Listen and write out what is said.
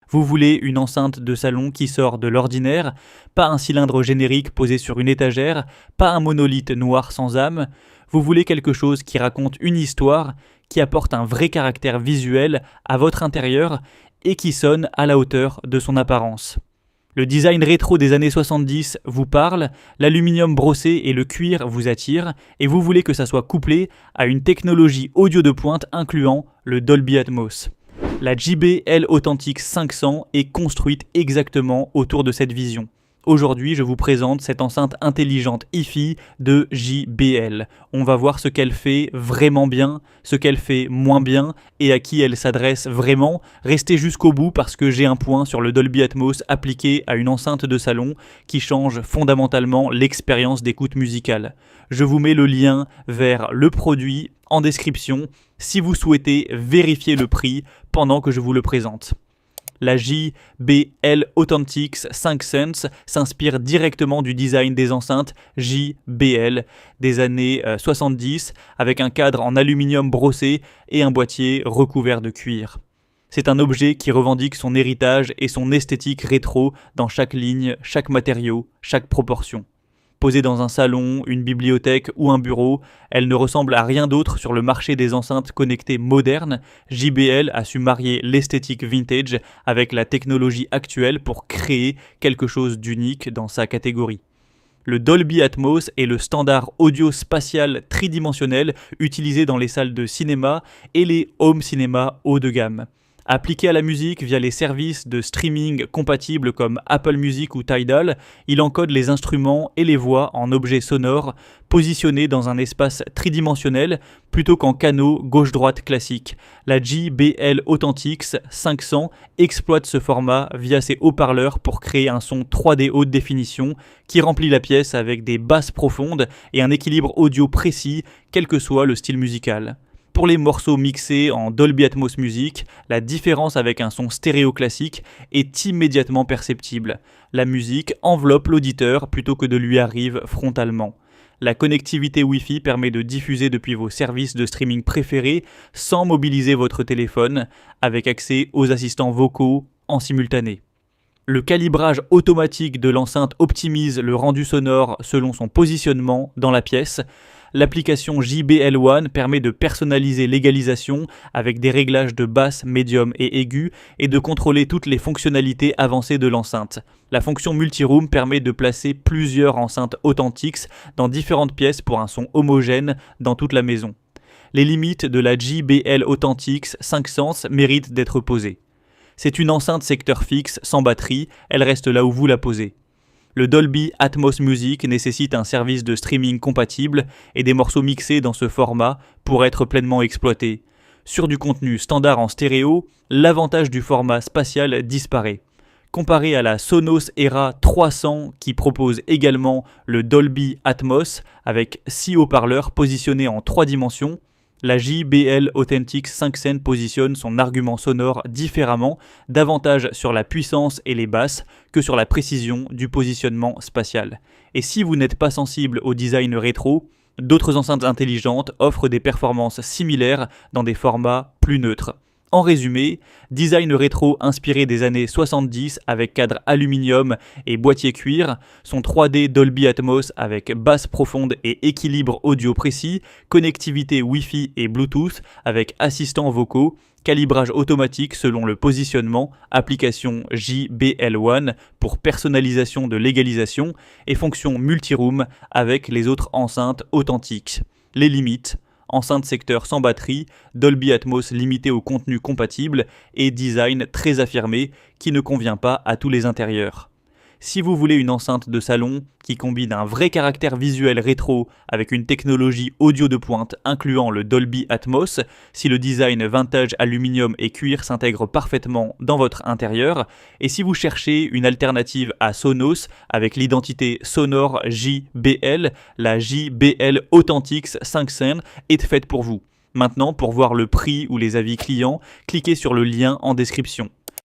Vous voulez une enceinte de salon qui sort de l'ordinaire, pas un cylindre générique posé sur une étagère, pas un monolithe noir sans âme. Vous voulez quelque chose qui raconte une histoire, qui apporte un vrai caractère visuel à votre intérieur et qui sonne à la hauteur de son apparence. Le design rétro des années 70 vous parle, l'aluminium brossé et le cuir vous attirent, et vous voulez que ça soit couplé à une technologie audio de pointe incluant le Dolby Atmos. La JBL Authentix 500 est construite exactement autour de cette vision. Aujourd'hui, je vous présente cette enceinte intelligente hi-fi de JBL. On va voir ce qu'elle fait vraiment bien, ce qu'elle fait moins bien et à qui elle s'adresse vraiment. Restez jusqu'au bout parce que j'ai un point sur le Dolby Atmos appliqué à une enceinte de salon qui change fondamentalement l'expérience d'écoute musicale. Je vous mets le lien vers le produit en description si vous souhaitez vérifier le prix pendant que je vous le présente. La JBL Authentix 5 Sense s'inspire directement du design des enceintes JBL des années 70 avec un cadre en aluminium brossé et un boîtier recouvert de cuir. C'est un objet qui revendique son héritage et son esthétique rétro dans chaque ligne, chaque matériau, chaque proportion. Posée dans un salon, une bibliothèque ou un bureau, elle ne ressemble à rien d'autre sur le marché des enceintes connectées modernes. JBL a su marier l'esthétique vintage avec la technologie actuelle pour créer quelque chose d'unique dans sa catégorie. Le Dolby Atmos est le standard audio spatial tridimensionnel utilisé dans les salles de cinéma et les home cinéma haut de gamme. Appliqué à la musique via les services de streaming compatibles comme Apple Music ou Tidal, il encode les instruments et les voix en objets sonores positionnés dans un espace tridimensionnel plutôt qu'en canaux gauche-droite classique. La JBL Authentix 500 exploite ce format via ses haut-parleurs pour créer un son 3D haute définition qui remplit la pièce avec des basses profondes et un équilibre audio précis, quel que soit le style musical. Pour les morceaux mixés en Dolby Atmos Music, la différence avec un son stéréo classique est immédiatement perceptible. La musique enveloppe l'auditeur plutôt que de lui arrive frontalement. La connectivité Wi-Fi permet de diffuser depuis vos services de streaming préférés sans mobiliser votre téléphone, avec accès aux assistants vocaux en simultané. Le calibrage automatique de l'enceinte optimise le rendu sonore selon son positionnement dans la pièce. L'application JBL One permet de personnaliser l'égalisation avec des réglages de basse, médium et aigu et de contrôler toutes les fonctionnalités avancées de l'enceinte. La fonction multiroom permet de placer plusieurs enceintes Authentix dans différentes pièces pour un son homogène dans toute la maison. Les limites de la JBL Authentix 5 Sense méritent d'être posées. C'est une enceinte secteur fixe sans batterie, elle reste là où vous la posez. Le Dolby Atmos Music nécessite un service de streaming compatible et des morceaux mixés dans ce format pour être pleinement exploités. Sur du contenu standard en stéréo, l'avantage du format spatial disparaît. Comparé à la Sonos Era 300 qui propose également le Dolby Atmos avec 6 haut-parleurs positionnés en 3 dimensions, la JBL Authentix 5 Sense positionne son argument sonore différemment, davantage sur la puissance et les basses que sur la précision du positionnement spatial. Et si vous n'êtes pas sensible au design rétro, d'autres enceintes intelligentes offrent des performances similaires dans des formats plus neutres. En résumé, design rétro inspiré des années 70 avec cadre aluminium et boîtier cuir, son 3D Dolby Atmos avec basse profonde et équilibre audio précis, connectivité Wi-Fi et Bluetooth avec assistants vocaux, calibrage automatique selon le positionnement, application JBL One pour personnalisation de l'égalisation et fonction multiroom avec les autres enceintes authentiques. Les limites: enceinte secteur sans batterie, Dolby Atmos limité au contenu compatible et design très affirmé qui ne convient pas à tous les intérieurs. Si vous voulez une enceinte de salon qui combine un vrai caractère visuel rétro avec une technologie audio de pointe incluant le Dolby Atmos, si le design vintage aluminium et cuir s'intègre parfaitement dans votre intérieur, et si vous cherchez une alternative à Sonos avec l'identité sonore JBL, la JBL Authentix 5 Sense est faite pour vous. Maintenant, pour voir le prix ou les avis clients, cliquez sur le lien en description.